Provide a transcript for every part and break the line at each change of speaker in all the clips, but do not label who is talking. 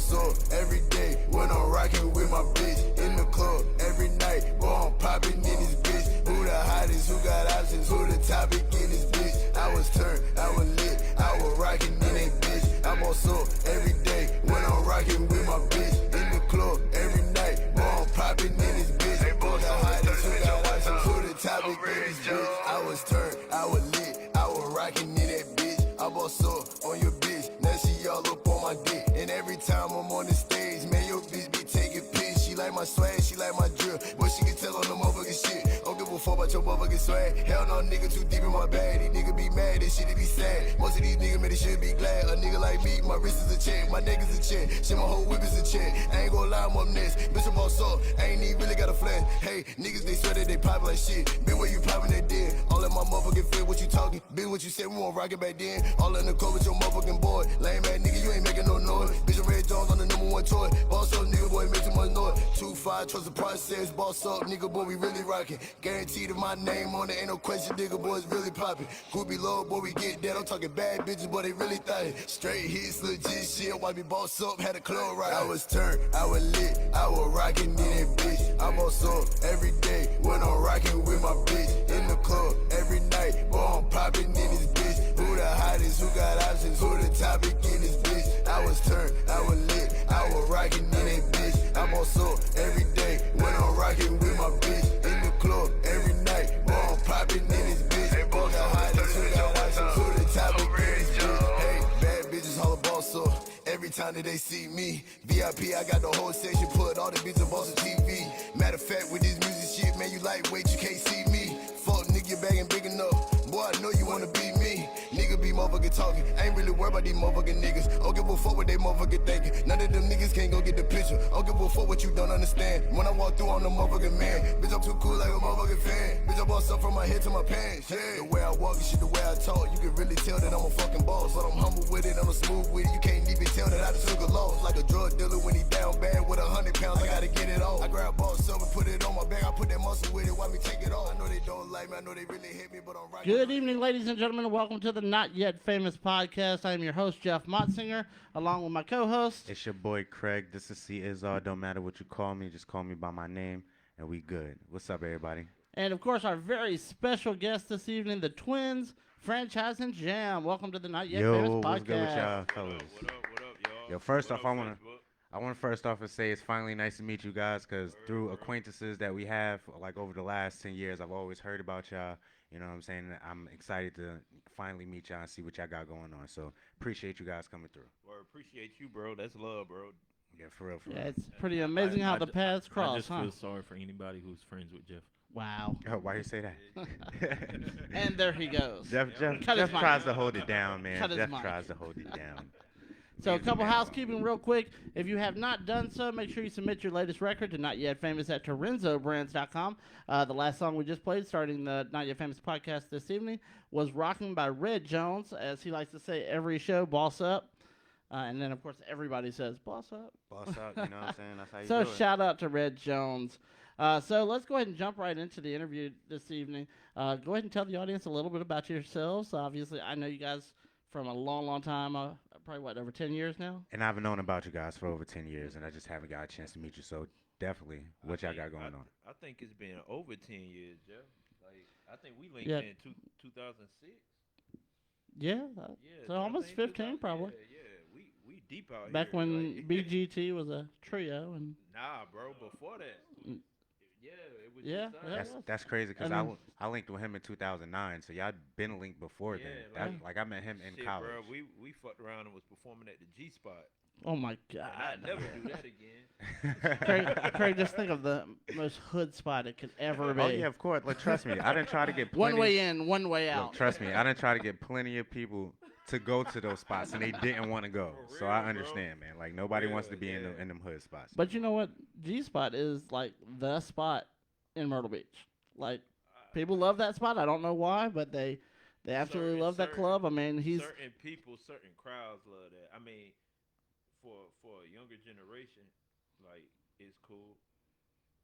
boss up every day when I'm rocking with my bitch. In the club every night, boy, I'm popping in this bitch. Who the hottest, who got options, who the topic in this bitch. I was turned, I was lit, I was rocking in that bitch. I boss up every day when I'm rocking with my bitch. In the club every night, boy, I'm popping in this bitch. Who the hottest, who got options, who the topic in this bitch. I was turned, I was lit, I was rocking in that bitch. I boss up on your bitch, now she all up on my dick. And every time I'm on the stage, man, your bitch be taking pics. She like my swag, she like my drill, but she can tell on the motherfucking shit. Don't give a fuck about your motherfucking swag. Hell no, nigga too deep in my bag. These niggas be mad, this shit be sad. Most of these niggas, man, they should be glad. A nigga like me, my wrist is a check, my neck is a check, shit, my whole whip is a check. I ain't gon' lie, I'm up next. Bitch, I'm all soft, I ain't even really got a flash. Hey, niggas, they swear that they pop like shit. Bitch, where you poppin' that dead? All in my motherfucking fit, what you talking? Bitch, what you said, we won't rock it back then. All in the coat with your motherfucking boy. Lame ass nigga, you ain't making no noise. Bitch, Red Jones on the #1 toy. Boss up, nigga, boy, make too much noise. 2-5, trust the process. Boss up, nigga, boy, we really rockin'. Guaranteed if my name on it, ain't no question, nigga, boy, it's really poppin'. Groupie low, boy, we get that. I'm talking bad bitches, boy, they really thottin'. Straight hits, legit shit. Why me boss up, had a club right. I was turned, I was lit, I was rockin' in that bitch. I boss up every day when I'm rockin' with my bitch. In the club every night, boy, I'm poppin' in this bitch. Who the hottest, who got options, who the topic in this bitch. I was turned, I was lit, I was rockin' in that bitch. I'm also every day when I'm rockin' with my bitch. In the club every night, boy, I'm poppin' in this bitch. Who the hottest, who got options, who the topic in this bitch. Hey, bad bitches holla boss up every time that they see me. VIP, I got the whole section, put all the bitches on boss of TV. Matter of fact, with this music shit, man, you lightweight, you can't see me. Fuck, nigga, your bag ain't big enough. Boy, I know you wanna be me. Nigga be motherfucking talking. I ain't really worried about these motherfucking niggas. Don't give a fuck what they motherfucking thinking. None of them niggas can't go get the picture. Don't give a fuck what you don't understand. When I walk through, I'm the motherfucking man. Bitch, I'm too cool like a motherfucking fan. Bitch, I boss up from my head to my pants. Yeah. The way I walk and shit, the way I talk, you can really tell that I'm a fucking boss. But I'm humble with it, I'm smooth with it. You can't even tell that I just took a loss. Like a drug dealer when he down bad with 100 pounds, I gotta get it off. I grab boss up and put it on my back. I put that muscle with it, why me take it off? I know they don't like me, I know they really hit me, but I'm right.
Good evening, ladies and gentlemen, and welcome to the Not Yet Famous podcast. I am your host, Jeff Motzinger, along with my co-host.
It's your boy, Craig. This is C. Izar. Don't matter what you call me, just call me by my name, and we good. What's up, everybody?
And, of course, our very special guest this evening, the Twinz, Franchise and Jam. Welcome to the Not Yet Famous podcast.
What's good with y'all, fellas?
What up, y'all?
Yo, first off, I want to first off say it's finally nice to meet you guys, because through acquaintances that we have, like over the last 10 years, I've always heard about y'all. You know what I'm saying? I'm excited to finally meet y'all and see what y'all got going on. So appreciate you guys coming through.
Well, appreciate you, bro. That's love, bro.
Yeah, for real.
Yeah, it's pretty amazing how the paths cross,
I just feel sorry for anybody who's friends with Jeff.
Wow.
Oh, why you say that?
And there he goes.
Jeff tries to hold it down, man. Jeff tries to hold it down.
So a couple housekeeping real quick. If you have not done so, make sure you submit your latest record to notyetfamous at TorenzoBrands.com. The last song we just played, starting the Not Yet Famous podcast this evening, was Rocking by Red Jones. As he likes to say every show, boss up. And then, of course, everybody says, boss up.
Boss up, you know what I'm saying? That's how you
So
do it.
shout out to Red Jones. So let's go ahead and jump right into the interview this evening. Go ahead and tell the audience a little bit about yourselves. Obviously, I know you guys from a long, long time, probably, over 10 years now?
And I've known about you guys for over 10 years, and I just haven't got a chance to meet you. So definitely, what y'all got going on?
I think it's been over 10 years, Jeff. Like, I think we linked in 2006.
Yeah, so almost 15 probably.
Yeah, we deep out
back
here.
when
like,
BGT was a trio. And
nah, bro, before that. Yeah, it was
That's crazy, because I linked with him in 2009, so y'all been linked before then. Like I met him in college.
Bro, we fucked around and was performing at the G Spot.
Oh my God!
I'd never do that again.
Craig, just think of the most hood spot it could ever be.
Oh yeah, of course. Like, trust me, I didn't try to get
one way in, one way out.
Look, trust me, I didn't try to get plenty of people to go to those spots, and they didn't want to go.
Real,
so I understand, man. Like nobody wants to be in them hood spots.
But you know what? G Spot is like the spot in Myrtle Beach. Like people love that spot. I don't know why, but they absolutely love that club. I mean,
certain people, certain crowds love that. I mean, for a younger generation, like it's cool,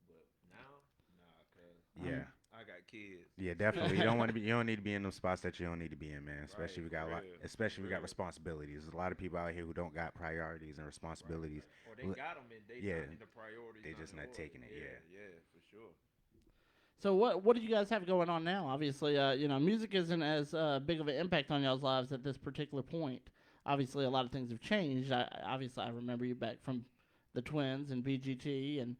but now, nah, cuz.
Yeah.
I got kids.
Yeah, definitely. You don't want to be. You don't need to be in those spots that you don't need to be in, man. Especially
Right,
we got a
for
lot.
real,
Especially we
for
got
real.
responsibilities. There's a lot of people out here who don't got priorities and responsibilities.
Or they
Li-
got them and they
yeah,
not in the priorities.
they just not taking it, yeah.
Yeah, for sure.
So what do you guys have going on now? Obviously, music isn't as big of an impact on y'all's lives at this particular point. Obviously, a lot of things have changed. I remember you back from the Twins and BGT and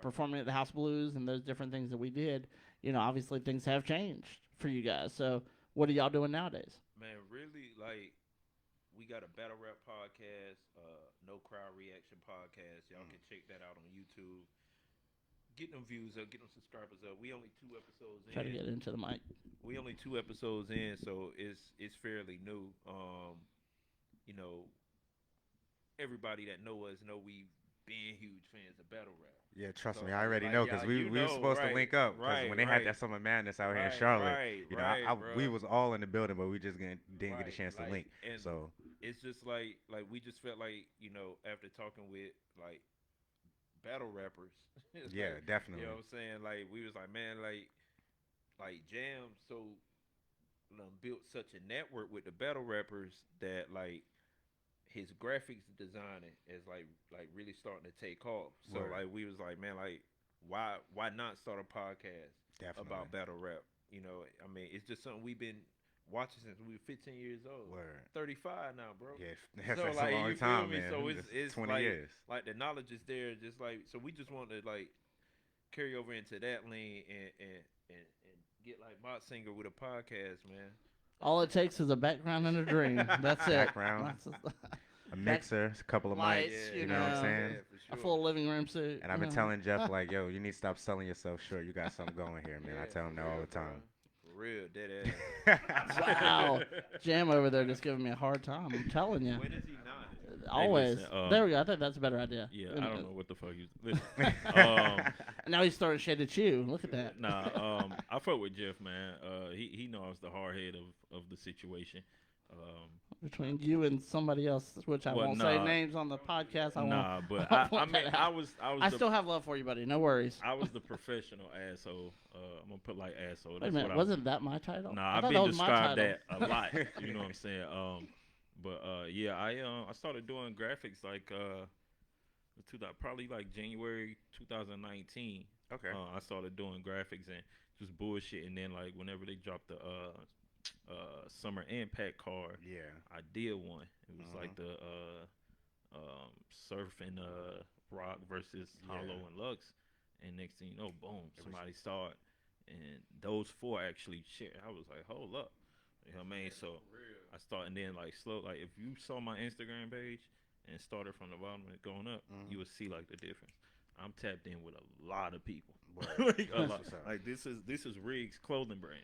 performing at the House Blues and those different things that we did. Obviously things have changed for you guys. So what are y'all doing nowadays?
Man, really, like, we got a battle rap podcast, no crowd reaction podcast. Y'all can check that out on YouTube. Get them views up, get them subscribers up. We only 2 episodes in.
Try to get into the mic.
We only 2 episodes in, so it's fairly new. Everybody that know us know we been huge fans of battle rap.
Yeah, trust
So,
me, I already
like,
know because
yeah,
we
you
were
know,
supposed to
right,
link up. Because
right,
when they
right.
had that Summer Madness out here in
Right,
Charlotte,
right,
we
bro.
was all in the building, but we just didn't get a
Right,
chance to
like,
link.
and
So
it's just like we just felt like after talking with like battle rappers. it's
yeah,
like,
definitely.
You know what I'm saying? Like we was like, man, like Jam built such a network with the battle rappers that like his graphics designing is like really starting to take off. So
Word.
like we was like, man, like why not start a podcast
Definitely.
about battle rap? I mean, it's just something we've been watching since we were 15 years old.
Word.
35 now, bro.
Yeah,
So,
that's
like,
a long
you feel
time,
me?
man.
So it's
20
like,
years.
Like the knowledge is there, just like so. We just want to like carry over into that lane and get like Mott Singer with a podcast, man.
All it takes is a background and a dream. That's it.
Background.
That's
A mixer, a couple of
Lights,
mics.
you
You know what I'm
know,
saying?
for
a
sure.
full living room suit.
And I've been telling Jeff, like, yo, you need to stop selling yourself short. You got something going here, man. I tell him that all the time.
For real, dead ass.
Wow. Jam over there just giving me a hard time. I'm telling you.
When is he not?
Always.
listen,
There we go. I think that's a better idea.
Yeah, I don't know what the fuck you. Listen,
Now he's starting shaded chew. Look at that.
I fuck with Jeff, man. He knows the hard head of the situation.
Between you and somebody else, which I won't say names on the podcast.
But
I
I
won't
mean,
let it out. I still have love for you, buddy. No worries.
I was the professional asshole. I'm gonna put like asshole.
Wait a
That's
minute.
what
Wasn't that my title?
Nah,
I
I've
thought
been
that was my
described
title.
that a lot. You know what I'm saying? But I started doing graphics like probably like January 2019.
Okay.
I started doing graphics and just bullshit, and then like whenever they dropped the Summer Impact card,
Yeah.
I did one. It was like the Surf and Rock versus Hollow and Lux, and next thing you know, boom, somebody saw it, and those 4 actually shared. I was like, hold up, you know what I mean? So I started, and then like slow, like if you saw my Instagram page and started from the bottom and going up, you would see like the difference. I'm tapped in with a lot of people. Like, a lot. Like this is Riggs clothing brand.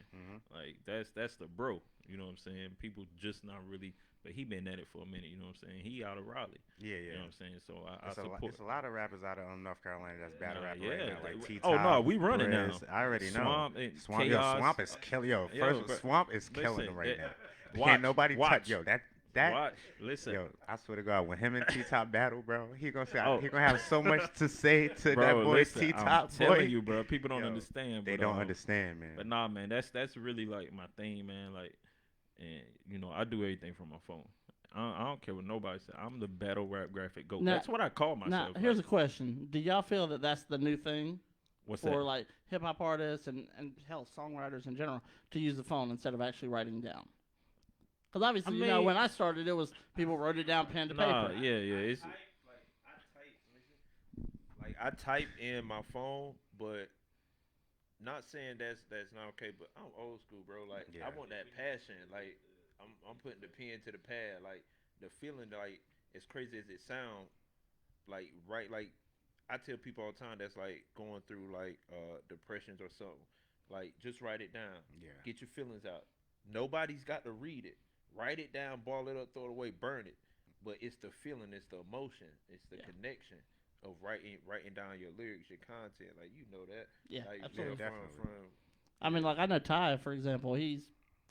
Like that's the bro. You know what I'm saying? People just not really, but he been at it for a minute. You know what I'm saying? He out of Raleigh.
Yeah, yeah.
You know what I'm saying? So I
It's
support.
a lot of rappers out of North Carolina that's battle rapping right now, like T.
Oh no, we running now.
I already know.
Swamp and
Swamp is killing.
Yo, bro,
Swamp is killing
listen,
them right
that-
now.
watch,
Can't nobody
watch.
touch. Yo, that.
Watch, listen.
Yo, I swear to God, when him and T Top battle, bro, he gonna say
Oh.
he gonna have so much to say to
Bro,
that boy
listen,
T
I'm
Top boy.
telling you, bro. People don't
Yo,
understand.
They
but,
don't understand, man.
But nah, man, that's really like my thing, man. Like, and I do everything from my phone. I don't care what nobody says. I'm the battle rap graphic goat.
Now-
That's what I call
Now,
myself.
here's a
like,
question. Do y'all feel that that's the new thing
what's
for
that?
like hip hop artists and hell songwriters in general to use the phone instead of actually writing down? Because obviously,
I mean-
when I started, it was people wrote it down pen to
Nah,
paper.
yeah. It's
I type in my phone, but not saying that's not okay. But I'm old school, bro. Like
Yeah.
I want that passion. Like I'm putting the pen to the pad. Like the feeling, like as crazy as it sounds, like right. Like I tell people all the time that's like going through like depressions or something. Like just write it down.
Yeah.
Get your feelings out. Nobody's got to read it. Write it down, ball it up, throw it away, burn it. But it's the feeling, it's the emotion, it's the connection of writing down your lyrics, your content. Like you know that.
Yeah,
Like,
absolutely.
definitely.
I mean, like I know Ty, for example, he's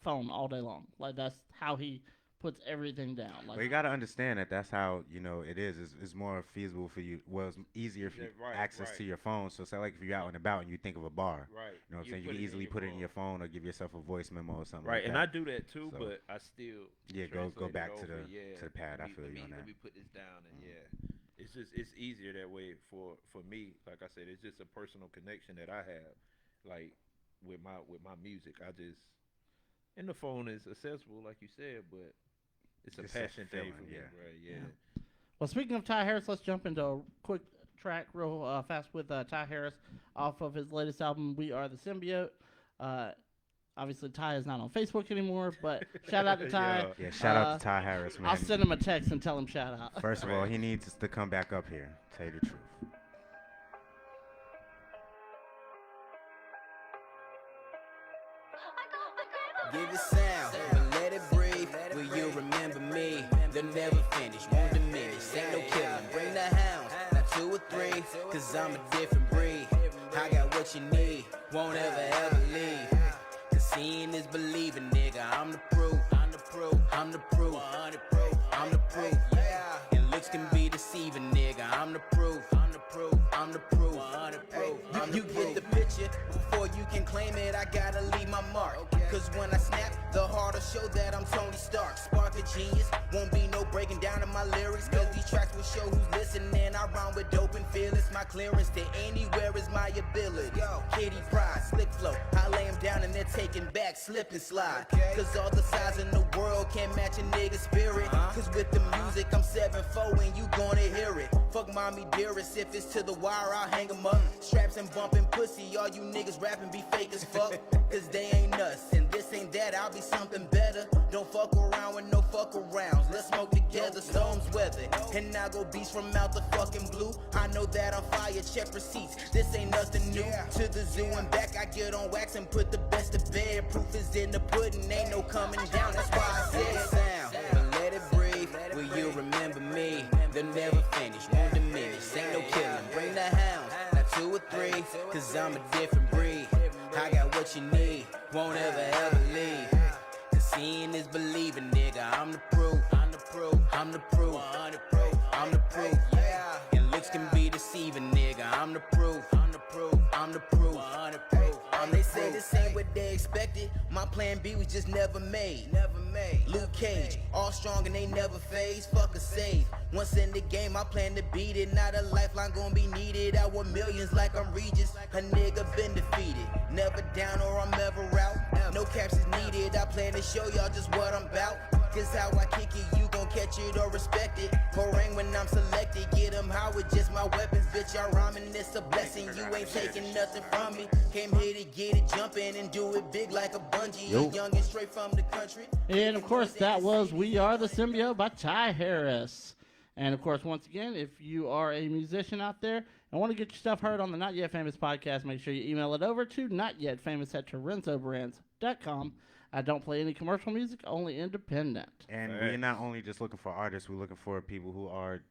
phone all day long. Like that's how he puts everything down. Like,
Well, you got to understand that that's how, it is. It's more feasible for you. Well, it's easier if you access to your phone. So it's like if you're out and about and you think of a bar.
Right.
You know what I'm saying? You can easily put it in your phone or give yourself a voice memo or something like
Right,
that.
and I do that too,
So,
but I still
go
translate
back
it
to
over.
the pad. I feel you on that.
Let me put this down, and it's easier that way for me. Like I said, it's just a personal connection that I have, like with my music. And the phone is accessible, like you said, but it's a passion thing for me, right? Yeah.
Well, speaking of Ty Harris, let's jump into a quick track real fast with Ty Harris off of his latest album, We Are the Symbiote. Obviously, Ty is not on Facebook anymore, but shout out to Ty.
Yeah, shout out to Ty Harris, man.
I'll send him a text and tell him shout out.
First of all, he needs to come back up here, tell you the truth.
Give it sound, but let it breathe. Will you remember me? They'll never finish, won't diminish. Ain't no killing, bring the hounds. Not 2 or 3, cause I'm a different breed. I got what you need, won't ever leave. Cause seeing is believing, nigga. I'm the proof, I'm the proof, I'm the proof, I'm the proof, yeah. And looks can be deceiving, nigga. I'm the proof, I'm the proof, I'm the proof, You get the picture before you can claim it. I gotta leave my mark. Cause when I snap, the harder show that I'm Tony Stark. Spark of genius, won't be no breaking down of my lyrics. Cause these tracks will show who's listening. I rhyme with dope and fearless. My clearance to anywhere is my ability. Kitty pride, slick flow. I lay them down and they're taking back, slip and slide. Cause all the size in the world can't match a nigga's spirit. Cause with the music, I'm 7'4" and you gonna hear it. Fuck mommy dearest, if it's to the wire, I'll hang 'em up. Straps and bumping pussy, all you niggas rapping be fake as fuck. Cause they ain't us, and this ain't that, I'll be something better. Don't fuck around with no fuck arounds. Let's smoke together, storms weather. And I go beats from out the fucking blue. I know that I'm fire, check receipts. This ain't nothing new. To the zoo and back, I get on wax and put the best to bed. Proof is in the pudding, ain't no coming down. That's why I said sound, but let it breathe. Will you remember me? They'll never finish, won't diminish. Ain't no killing, bring the hounds. Not 2 or 3, cause I'm a different breed. I got what you need, won't ever leave. Cause seeing is believing, nigga. I'm the proof, I'm the proof, I'm the proof, I'm the proof, yeah. And looks can be deceiving, nigga. I'm the proof, I'm the proof, I'm the proof, They say this ain't what they expected. My plan B was just never made. Luke Cage, all strong and they never phase. Fuck a save. Once in the game, I plan to beat it. Not a lifeline gonna be needed. I want millions like I'm Regis. A nigga been defeated. Never down or I'm ever out. No caps is needed. I plan to show y'all just what I'm about. Cause how I kick it, you gon' catch it or respect it. Ring when I'm selected, get them how with just my weapons. Bitch, y'all rhyming, it's a blessing. You ain't taking nothing from me. Came here to get it jumping and do it big like a bungee. Young and straight from the country.
And of course, that was We Are the Symbiote by Ty Harris. And of course, once again, if you are a musician out there and want to get your stuff heard on the Not Yet Famous podcast, make sure you email it over to notyetfamous@toronzobrands.com. I don't play any commercial music, only independent.
And we're not only just looking for artists, we're looking for people who are,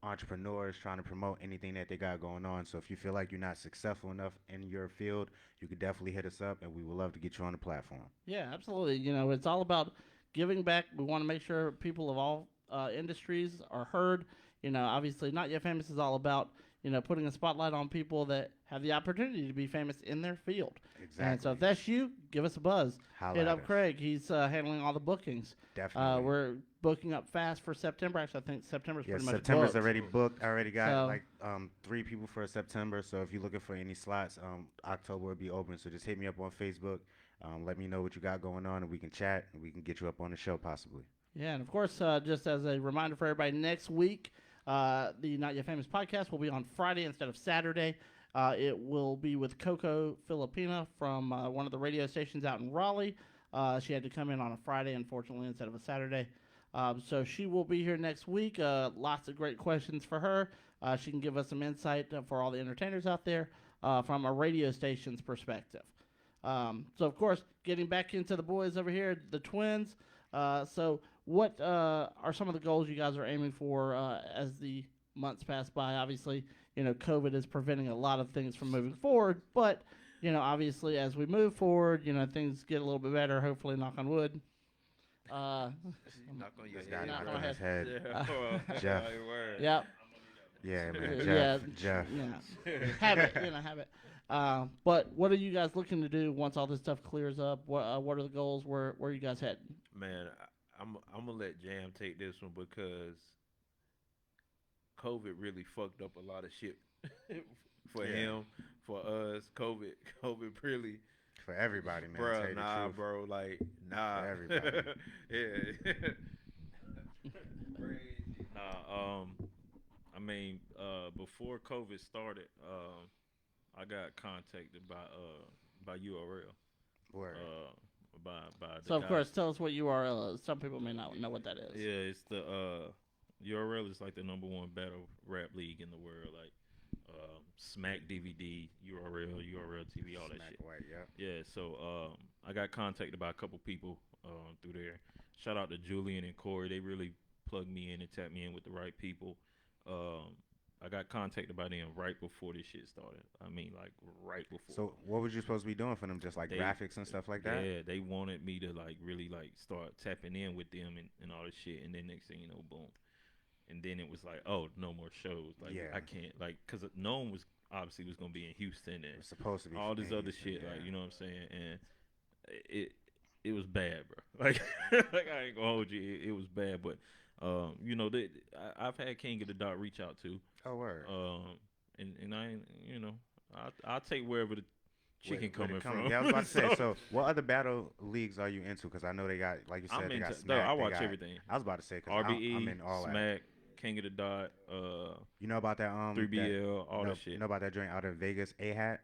entrepreneurs trying to promote anything that they got going on. So if you feel like you're not successful enough in your field, you could definitely hit us up, and we would love to get you on the platform.
Yeah, absolutely. It's all about giving back. We want to make sure people of all industries are heard. Obviously, Not Yet Famous is all about, putting a spotlight on people that have the opportunity to be famous in their field.
Exactly.
And so if that's you, give us a buzz.
Holla
Hit
at
up
us.
Craig. He's handling all the bookings.
Definitely.
We're booking up fast for September. Actually, I think September's pretty much
September's
booked.
already booked. I already got 3 people for September. So if you're looking for any slots, October will be open. So just hit me up on Facebook. Let me know what you got going on, and we can chat, and we can get you up on the show possibly.
Yeah, and of course, just as a reminder for everybody, next week, the Not Yet Famous podcast will be on Friday instead of Saturday. It will be with Coco Filipina from one of the radio stations out in Raleigh. She had to come in on a Friday, unfortunately, instead of a Saturday. So she will be here next week. Lots of great questions for her. She can give us some insight for all the entertainers out there from a radio station's perspective. So, of course, getting back into the boys over here, the Twinz. So what are some of the goals you guys are aiming for as the months pass by? Obviously, COVID is preventing a lot of things from moving forward, but, obviously as we move forward, things get a little bit better, hopefully, knock on wood.
Knock on your
This guy
head.
knock
knocked
on
on
my
his head.
Yeah.
Jeff.
Like, word.
Yep.
Yeah, man.
Yeah.
Jeff.
Yeah. Habit. Habit. But what are you guys looking to do once all this stuff clears up? What are the goals? Where are you guys heading?
Man, I'm gonna let Jam take this one because COVID really fucked up a lot of shit for him, for us. COVID really,
For everybody, man.
bro.
Tell you the
Nah,
truth.
bro. Like, nah.
For everybody.
Yeah.
I mean, before COVID started, I got contacted by URL.
Word.
By the
So of
guy.
course, tell us what URL is. Some people may not know what that is.
Yeah, it's the URL is like the #1 battle rap league in the world, like Smack DVD, URL TV, all that
Smack
shit.
White, yeah.
Yeah, so I got contacted by a couple people through there. Shout out to Julian and Corey. They really plugged me in and tapped me in with the right people. I got contacted by them right before this shit started. I mean, like right before.
So what was you supposed to be doing for them? Just like graphics and stuff like that?
Yeah, they wanted me to like really like start tapping in with them and all this shit. And then next thing you know, boom. And then it was like, oh, no more shows. Like I can't because no one was obviously was gonna be in Houston and
It was supposed to be
all this
in
other
Houston,
shit.
yeah.
Like you know what I'm saying? And it was bad, bro. Like like I ain't gonna hold you. It was bad, but you know I've had King of the Dot reach out to.
Oh, word.
And I ain't, you know, I'll take wherever the chicken
Where
coming
it
from.
Yeah, I was about to say. So, what other battle leagues are you into? Because I know they got, like you said,
I'm
they got
into.
Smack.
I
they
watch
got-
everything.
I was about to say because
RBE,
I'm in all that.
Smack, King of the Dot,
You know about that
3BL, all
that
that shit.
You know about that joint out of Vegas, A-Hat?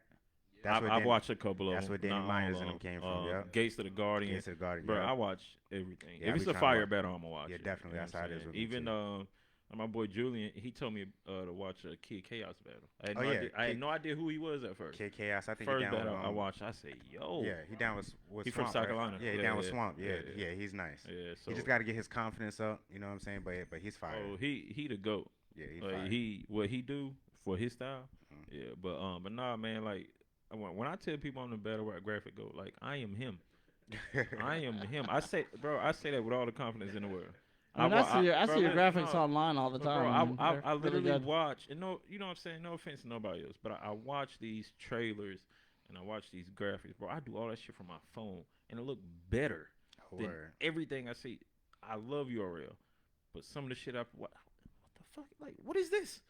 I've watched a couple of them.
that's where Danny
not all
Myers
of
and them
them.
came from, yeah.
Gates of the Guardian.
Against the Guardian.
Bro,
yeah.
I watch everything.
Yeah,
if
I
it's
be
a
trying to
fire
watch-
battle, I'm gonna watch
Yeah,
it.
definitely.
You know
That's
what
how
I'm
it is
saying?
with me,
Even
too.
my boy Julian, he told me to watch a Kid Chaos battle. I had
Oh,
no
yeah,
idea. I had
Kid-
no idea who he was at first.
Kid Chaos, I think
First
he down
battle
with,
I watched, I say, yo.
Yeah, he down with
He
Swamp,
from South
right?
Carolina.
Yeah, he
Yeah,
down with
yeah.
Swamp. Yeah,
Yeah,
yeah, he's nice.
Yeah, so
He just got to get his confidence up, you know what I'm saying? But he's fire.
oh, he the GOAT.
Yeah, he's
Like
fire.
what he do for his style.
Mhm.
Yeah, but nah, man, like when I tell people I'm the battle rap graphic GOAT, like I am him. I am him. I say that with all the confidence in the world.
I mean, I see your
bro,
graphics
no,
online all the
but
time.
bro, I
They're really
literally
good.
watch, and no, you know what I'm saying? No offense to nobody else, but I watch these trailers and I watch these graphics, bro. I do all that shit from my phone, and it look better than
Word.
everything I see. I love URL, but some of the shit what the fuck? Like, what is this?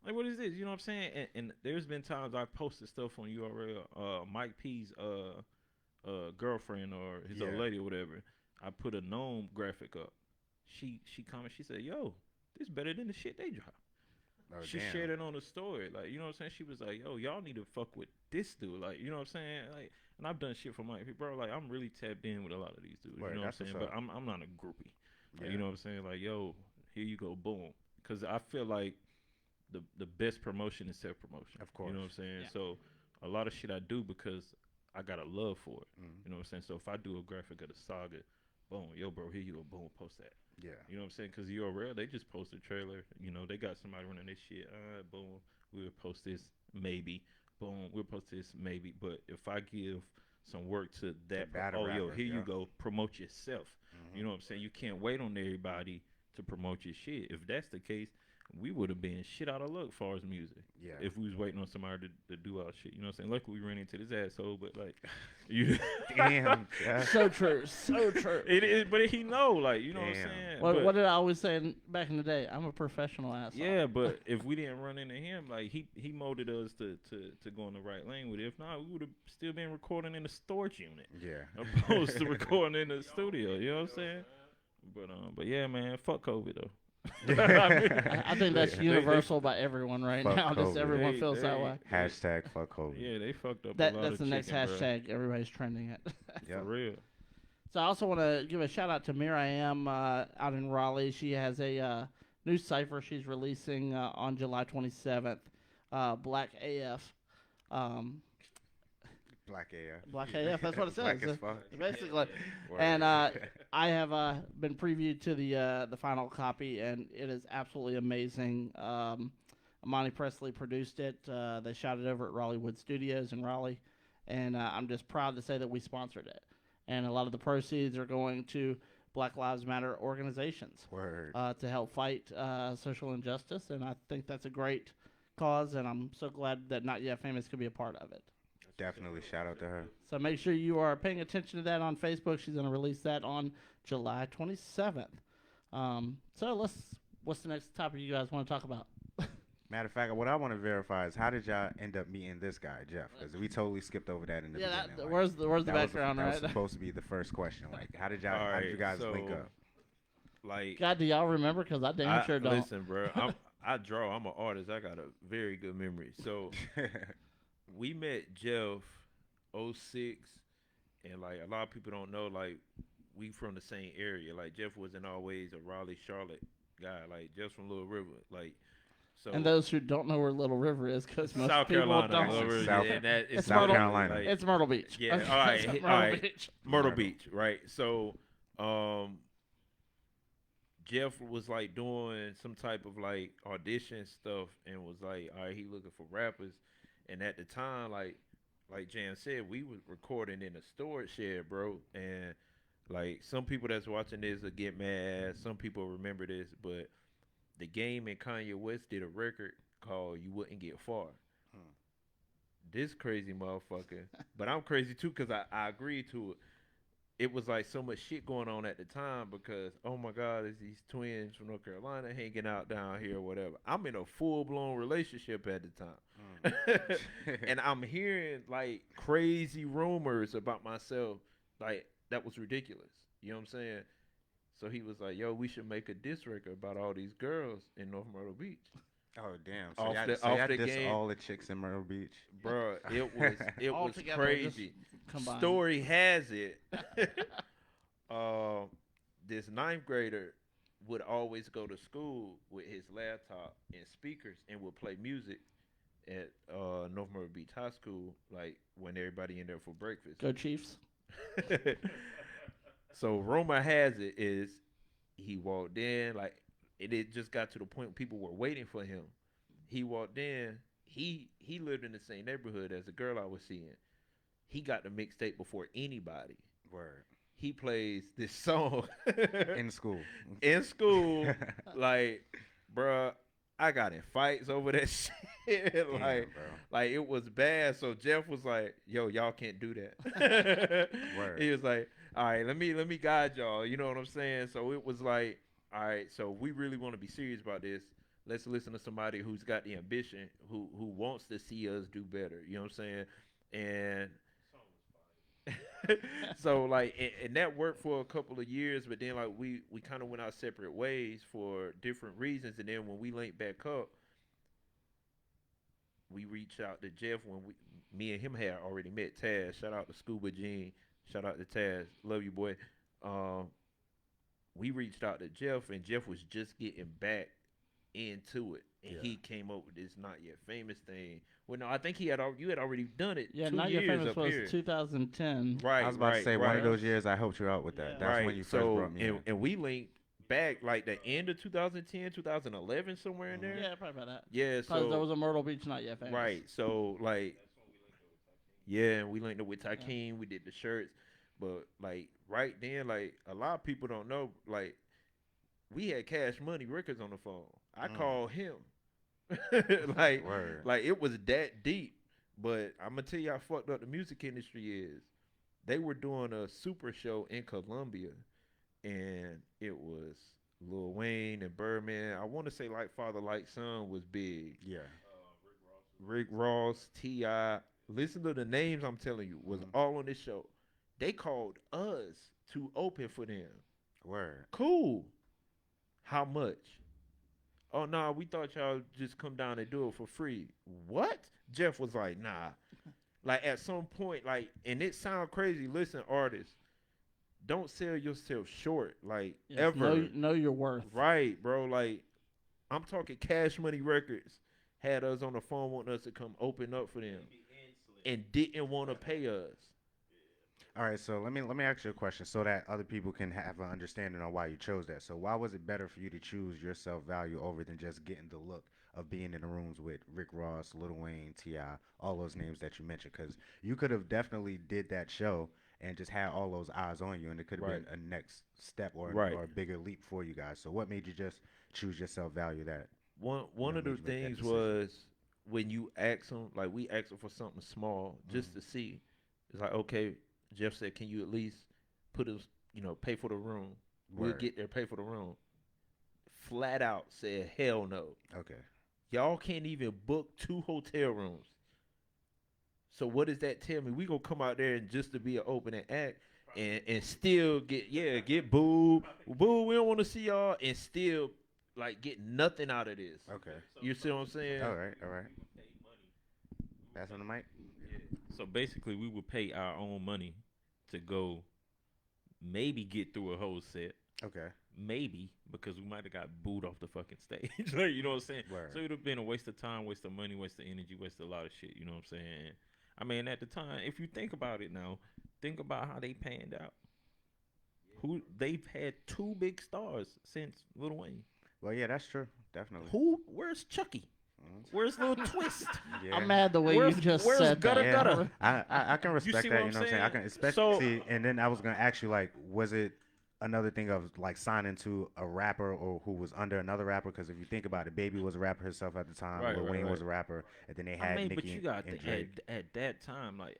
Like, what is this? You know what I'm saying? And there's been times I posted stuff on URL. Mike P's girlfriend or his old
Yeah.
lady or whatever. I put a gnome graphic up. She commented. She said, "Yo, this better than the shit they drop."
Oh,
She
damn.
shared it on the story. Like, you know what I'm saying? She was like, "Yo, y'all need to fuck with this dude." Like, you know what I'm saying? Like, and I've done shit for Mike P, bro. Like, I'm really tapped in with a lot of these dudes.
Word,
you know what I'm
that's
saying?
what's
But
up.
I'm not a groupie. Like,
Yeah.
you know what I'm saying? Like, yo, here you go, boom. Because I feel like the best promotion is self promotion.
Of course.
You know what I'm saying?
Yeah.
So a lot of shit I do because I got a love for it.
Mhm.
You know what I'm saying? So if I do a graphic of the saga, boom, yo, bro, here you go, boom, post that.
Yeah.
You know what I'm saying? Because URL, they just post a trailer. You know, they got somebody running this shit. Boom, we'll post this, maybe. Boom, we'll post this, maybe. But if I give some work to that,
battle
yo,
rappers,
here you
yeah.
go, promote yourself.
Mhm.
You know what I'm saying? You can't wait on everybody to promote your shit. If that's the case, we would have been shit out of luck as far as music.
Yeah.
If we was waiting on somebody to do our shit. You know what I'm saying? Luckily, we ran into this asshole, but like, you.
Damn. yeah.
So true. So true.
It is, but he know, like, you know what I'm
Damn.
saying?
What,
But-
what did I always say back in the day? I'm a professional asshole.
Yeah, but if we didn't run into him, like he molded us to go in the right lane with it. If not, we would have still been recording in the storage unit
Yeah.
opposed to recording in the studio. You know what I'm saying? But yeah, man, fuck COVID though.
I think that's
They-
universal by everyone right
Fuck
now. Just
COVID.
everyone
They-
feels that
they-
way.
Hashtag fuck COVID.
Yeah, they fucked up.
That
a lot
that's
of
the next
chicken, bro.
hashtag everybody's trending it.
Yep.
For real.
So I also want to give a shout out to Miriam out in Raleigh. She has a new cipher she's releasing on July 27th. Black AF.
Black AF.
Black AF. That's what it says.
Black as fuck.
Basically.
Word.
And I have been previewed to the final copy, and it is absolutely amazing. Monty Presley produced it. They shot it over at Raleighwood Studios in Raleigh, and I'm just proud to say that we sponsored it. And a lot of the proceeds are going to Black Lives Matter organizations
Word.
to help fight social injustice, and I think that's a great cause, and I'm so glad that Not Yet Famous could be a part of it.
Definitely shout out to her.
So make sure you are paying attention to that on Facebook. She's going to release that on July 27th. What's the next topic you guys want to talk about?
Matter of fact, what I want to verify is how did y'all end up meeting this guy, Jeff? Because we totally skipped over that in the beginning. Like,
where's the
that
background,
that
right?
was supposed to be the first question. Like, how did you
Alright,
guys
so,
link up?
Like,
God, do y'all remember? Because I damn sure don't.
Listen, bro, I draw. I'm an artist. I got a very good memory. So we met Jeff 06, and like a lot of people don't know, like we from the same area. Like Jeff wasn't always a Raleigh, Charlotte guy. Like Jeff's from Little River. Like so.
And those who don't know where Little River is, because most
South
people
Carolina,
don't.
Little River,
South-
yeah, and that is
South
Myrtle-
Carolina.
Like,
It's Myrtle Beach.
Yeah,
Okay,
all right,
so
all
Myrtle
right.
Beach.
Myrtle Beach, right? So, Jeff was like doing some type of like audition stuff, and was like, all right, he looking for rappers, and at the time, like Jan said, we was recording in a storage shed, bro, and like some people that's watching this will get mad, some people remember this, but The Game and Kanye West did a record called "You Wouldn't Get Far." This crazy motherfucker, but I'm crazy too because I agreed to it. It was like so much shit going on at the time because, oh my God, there's these twins from North Carolina hanging out down here or whatever. I'm in a full-blown relationship at the time. And I'm hearing like crazy rumors about myself. Like, that was ridiculous. You know what I'm saying? So he was like, yo, we should make a diss record about all these girls in North Myrtle Beach.
Oh damn!
Off
y'all,
the-
so
off
y'all
the
diss
game.
all the chicks in Myrtle Beach.
Bruh, it
All
was
together,
crazy.
Combined.
Story has it, this ninth grader would always go to school with his laptop and speakers and would play music at North Myrtle Beach High School, like when everybody in there for breakfast.
Go Chiefs.
So rumor has it is he walked in, like it just got to the point people were waiting for him. He walked in. He lived in the same neighborhood as the girl I was seeing. He got the mixtape before anybody.
Word.
He plays this song
In school.
in school. Like, bruh, I got in fights over that shit.
Damn,
like,
bro.
like it was bad. So Jeff was like, "Yo, y'all can't do that."
Word.
He was like, "All right, let me guide y'all." You know what I'm saying? So it was like, all right, so we really want to be serious about this. Let's listen to somebody who's got the ambition, who wants to see us do better. You know what I'm saying? And so like, and that worked for a couple of years, but then like we kind of went our separate ways for different reasons. And then when we linked back up, we reached out to Jeff when me and him had already met Taz. Shout out to Scuba Gene. Shout out to Taz. Love you, boy. We reached out to Jeff, and Jeff was just getting back into it, and he came up with this Not Yet Famous thing. Well, no, I think you had already done it.
Yeah,
2
Not Yet
years
Famous
up
was
here.
2010.
Right.
I was about to say one
right.
of those years I helped you out with that.
Yeah.
That's when you first brought me in.
and we linked back like the end of 2010, 2011, somewhere in there.
Yeah, probably about that.
Yeah,
Because there
so
was a Myrtle Beach Not Yet Famous.
right, so like, yeah, and we linked up with Takeem. We did the shirts, but like right then, like a lot of people don't know, like we had Cash Money Records on the phone. I called him, like,
Word.
like it was that deep. But I'm gonna tell you how fucked up the music industry is. They were doing a super show in Columbia, and it was Lil Wayne and Birdman. I want to say Like Father Like Son was big.
Yeah.
Rick Ross, T.I. Listen to the names I'm telling you was all on this show. They called us to open for them.
Word.
Cool. How much? Oh no, we thought y'all just come down and do it for free. What? Jeff was like, nah. Like at some point, like, and it sound crazy. Listen, artists, don't sell yourself short. Like
Yes,
ever.
know your worth.
Right, bro. Like, I'm talking Cash Money Records had us on the phone wanting us to come open up for them, and didn't want to pay us.
All right, so let me ask you a question so that other people can have an understanding on why you chose that. So why was it better for you to choose your self-value over than just getting the look of being in the rooms with Rick Ross, Lil Wayne, T.I., all those names that you mentioned? Because you could have definitely did that show and just had all those eyes on you, and it could have
Right.
been a next step
Right.
or a bigger leap for you guys. So what made you just choose your self value that?
One of the
made you make that
things
decision?
was when you ask them, like we asked them for something small just to see. It's like, okay, Jeff said, can you at least put us, pay for the room? We'll
Word.
get there, pay for the room. Flat out said, hell no.
Okay.
Y'all can't even book 2 hotel rooms. So what does that tell me? We gonna come out there and just to be an opening act and still get booed. Boo, we don't want to see y'all and still like get nothing out of this.
Okay.
You see what I'm saying?
All right. Pass on the mic.
So basically, we would pay our own money to go, maybe get through a whole set,
Okay.
maybe because we might have got booed off the fucking stage. Like, you know what I'm saying?
Word.
So it would have been a waste of time, waste of money, waste of energy, waste of a lot of shit. You know what I'm saying? I mean, at the time, if you think about it now, think about how they panned out. Who they've had 2 big stars since Lil Wayne.
Well, yeah, that's true. Definitely.
Where's Chucky? Where's Lil Twist?
Yeah.
I'm mad the way you just
where's
said
Gutter
that.
Gutter?
I can respect
see
that.
what
You know
I'm
what I'm saying? I
saying?
can especially
So-
see. And then I was gonna ask you, like, was it another thing of like signing to a rapper or who was under another rapper? Because if you think about it, Baby was a rapper herself at the time.
Right,
Lil
right,
Wayne
right.
was a rapper, and then they had
I mean, but
Nicki
you got
and
to,
Drake.
at that time, like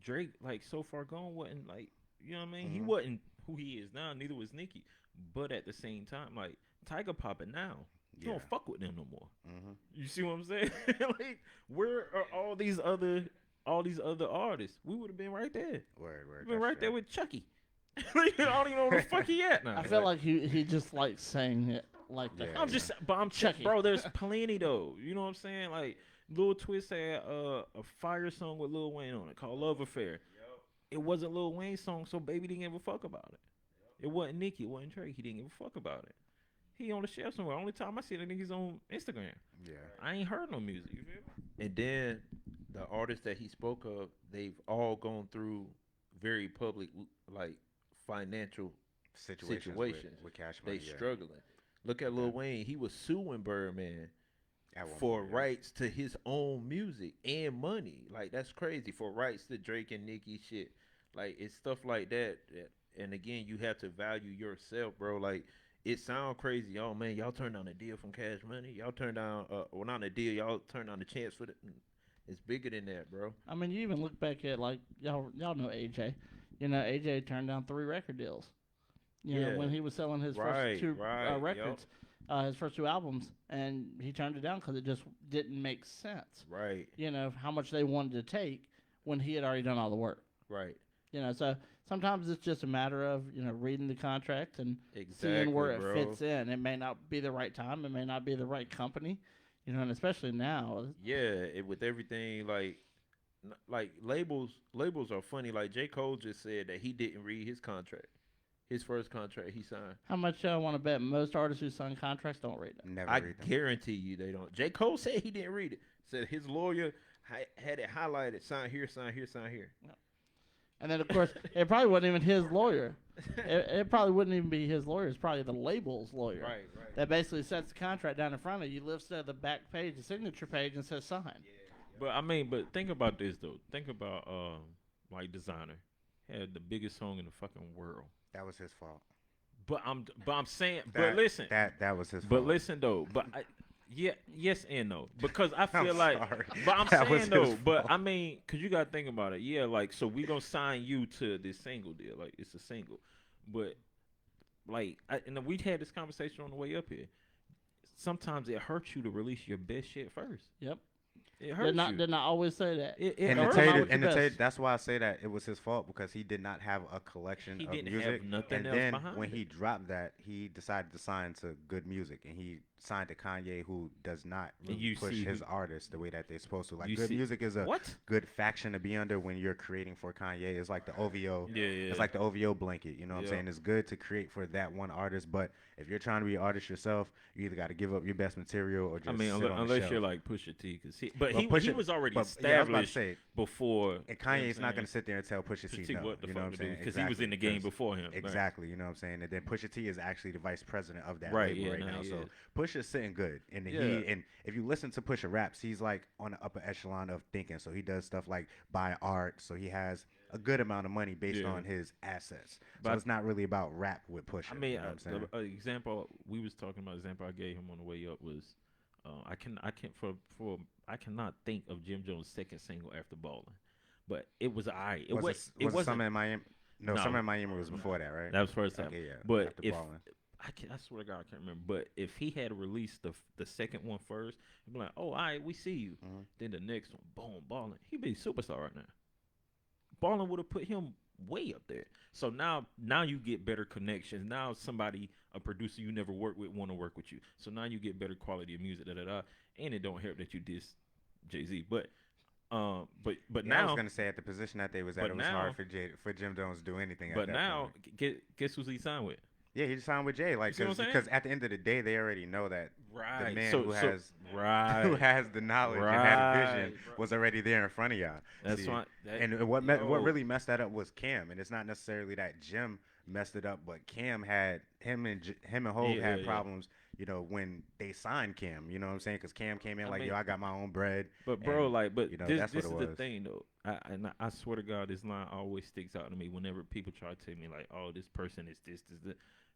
Drake, like So Far Gone wasn't like, you know what I mean? He
Mhm.
wasn't who he is now. Neither was Nicki. But at the same time, like Tiger popping now, you
Yeah.
don't fuck with them no more.
Mhm.
You see what I'm saying? Like, where are all these other artists? We would have been right there.
Word.
We've been
that's
right there
true.
with Chucky. Like, I don't even know where the fuck he at now.
I feel like he just likes saying it like that.
Yeah.
I'm just, but I'm
Chucky.
bro. There's plenty though. You know what I'm saying? Like Lil Twist had a fire song with Lil Wayne on it called Love Affair. It wasn't Lil Wayne's song, so Baby didn't give a fuck about it. It wasn't Nicki, it wasn't Drake. He didn't give a fuck about it. He on the shelf somewhere. Only time I see that nigga's on Instagram.
Yeah.
I ain't heard no music. You feel me?
And then the artists that he spoke of, they've all gone through very public, like financial
Situations with cash
They
money. yeah.
struggling. Look at Lil Wayne. He was suing Birdman
At one
for
point, yeah.
rights to his own music and money. Like that's crazy. For rights to Drake and Nicki shit. Like it's stuff like that. And again, you have to value yourself, bro. Like it sound crazy. Oh man, y'all turned down a deal from Cash Money. Y'all turned down, well not a deal. Y'all turned down the chance for the. It's bigger than that, bro.
I mean, you even look back at like y'all know AJ. You know, AJ turned down 3 record deals. You know,
Yeah.
when he was selling his
Right,
first 2
right, yup.
records, his first 2 albums, and he turned it down because it just didn't make sense.
Right,
You know how much they wanted to take when he had already done all the work.
right.
You know, so sometimes it's just a matter of reading the contract and
Exactly,
seeing where
bro.
it fits in. It may not be the right time. It may not be the right company. You know, and especially now.
Yeah, with everything like labels are funny. Like J. Cole just said that he didn't read his contract, his first contract he signed.
How much y'all want to bet most artists who sign contracts don't read them?
Never
I
read them.
guarantee you they don't. J. Cole said he didn't read it. Said his lawyer had it highlighted, sign here, sign here, sign here.
And then, of course, it probably wasn't even his lawyer. It probably wouldn't even be his lawyer. It's probably the label's lawyer.
Right.
That basically sets the contract down in front of you, lifts to the back page, the signature page, and says sign.
But I mean, but think about this though. Think about like Designer had the biggest song in the fucking world.
That was his fault.
But I'm saying, but
That-
listen,
That was his fault.
but listen though, yes and no, because I
I'm
feel like,
sorry.
but I'm
That was
saying though,
his
but
fault.
I mean, cause you gotta think about it. Yeah, like so we gonna sign you to this single deal, like it's a single, but like, and we had this conversation on the way up here. Sometimes it hurts you to release your best shit first.
Yep.
It hurts you.
Did not always say that.
It
And to
hurts.
tell you,
Come out
the-
with
and
your
to tell you,
best.
that's why I say that it was his fault because he did not have a collection
He
of
didn't
music.
have nothing
and
else
then
behind
when
it.
he dropped that, he decided to sign to good music, and he signed to Kanye, who does not really
you
push
see
his
who-
artists the way that they're supposed to. Like
You
good
see-
music is a
What?
good faction to be under when you're creating for Kanye. It's like the OVO.
Yeah.
It's like the OVO blanket. You know what I'm
Yeah.
saying? It's good to create for that one artist, but if you're trying to be an artist yourself, you either got to give up your best material or just
I mean,
sit on the
unless
shelf.
you're like Pusha T, cause but
Well,
he
Pusha-
was already
but, yeah, I was about to
established
say,
before.
and Kanye's not going to sit there and tell Pusha T no.
what the
You know what I'm
fuck to do
saying?
because he was in the game
Exactly, 'cause-
before him. right.
Exactly, you know what I'm saying? And then Pusha T is actually the vice president of that
Right,
label
yeah,
right
nah,
now.
he
So
is.
Pusha's sitting good. And
Yeah.
and if you listen to Pusha raps, he's like on the upper echelon of thinking. So he does stuff like buy art. So he has a good amount of money based
Yeah.
on his assets. So
But-
it's not really about rap with Pusha.
I mean,
you know what I'm saying?
the example we was talking about, example I gave him on the way up was, I cannot think of Jim Jones' second single after Ballin', but it was alright. It
was
wasn't.
Summer in Miami? No,
No.
Summer in Miami was before that, right?
That was first time.
Okay, yeah.
But
after
if
Ballin'.
I swear to God, I can't remember. But if he had released the second one first, he'd be like, "Oh, all right, we see you."
Mhm.
Then the next one, boom, Ballin'. He'd be a superstar right now. Ballin' would have put him way up there. So now you get better connections. Now a producer you never worked with, want to work with you. So now you get better quality of music. And it don't help that you diss Jay-Z. But
Yeah, I
now,
was gonna say at the position that they was at,
but
it was
now-
hard for Jim Jones to do anything.
but
at that
now,
point.
guess who's he signed with?
Yeah, he just signed with Jay, like
see what I'm saying?
because at the end of the day, they already know that
Right.
the man
So-
who
so-
has
right.
who has the knowledge and that vision
Right, bro.
was already there in front of y'all.
That's
See,
why.
And what really messed that up was Cam, and it's not necessarily that Jim messed it up, but Cam had him and Hov
Yeah,
had
yeah.
problems, you know, when they signed Cam. You know what I'm saying? Because Cam came in
I
like,
mean-
yo, I got my own bread.
But bro,
and,
like, but
you know,
this
that's what
is
it
the
was.
thing though. I swear to God, this line always sticks out to me whenever people try to tell me like, oh, this person is this.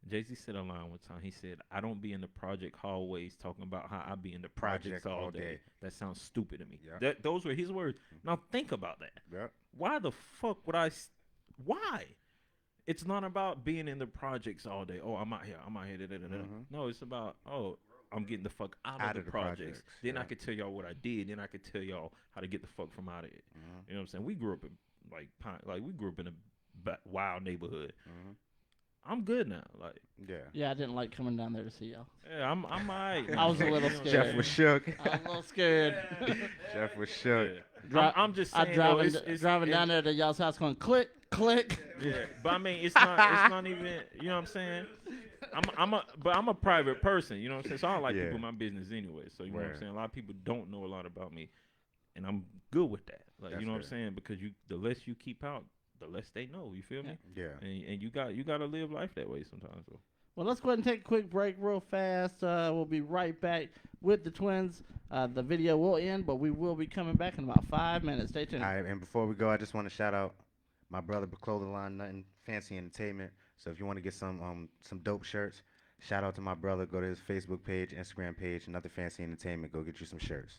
Jay-Z said a line one time. He said, "I don't be in the project hallways talking about how I be in the projects
Project
all
all
day."
day.
That sounds stupid to me.
Yeah.
Those were his words. Now think about that.
Yep.
Why the fuck would why? It's not about being in the projects all day. Oh, I'm out here.
Mhm.
No, it's about, oh, I'm getting the fuck out of the projects. Then I
yeah.
could tell y'all what I did. Then I could tell y'all how to get the fuck from out of it.
Mhm.
You know what I'm saying? We grew up in we grew up in a wild neighborhood.
Mhm.
I'm good now. Like,
Yeah.
Yeah, I didn't like coming down there to see y'all.
yeah, I'm alright.
I was a
You know
little
what I'm
scared.
Jeff
saying?
was shook.
I was a little scared.
Jeff was shook.
Yeah. I'm just saying.
I'm driving,
though,
driving down there to y'all's house going click, click.
Yeah, but I mean, it's not even. You know what I'm saying? I'm a private person. You know what I'm saying? So I don't like
Yeah.
people in my business anyway. So you know what I'm
Word.
saying? A lot of people don't know a lot about me, and I'm good with that. Like
That's
you know what I'm
good.
saying? Because the less you keep out, the less they know. You feel me?
Yeah.
And you got to live life that way sometimes. So.
Well, let's go ahead and take a quick break real fast. We'll be right back with the Twins. The video will end, but we will be coming back in about 5 minutes. Stay tuned.
All right, and before we go, I just want to shout out my brother clothing line, Nothing Fancy Entertainment. So if you want to get some dope shirts, shout out to my brother. Go to his Facebook page, Instagram page, Nothing Fancy Entertainment. Go get you some shirts.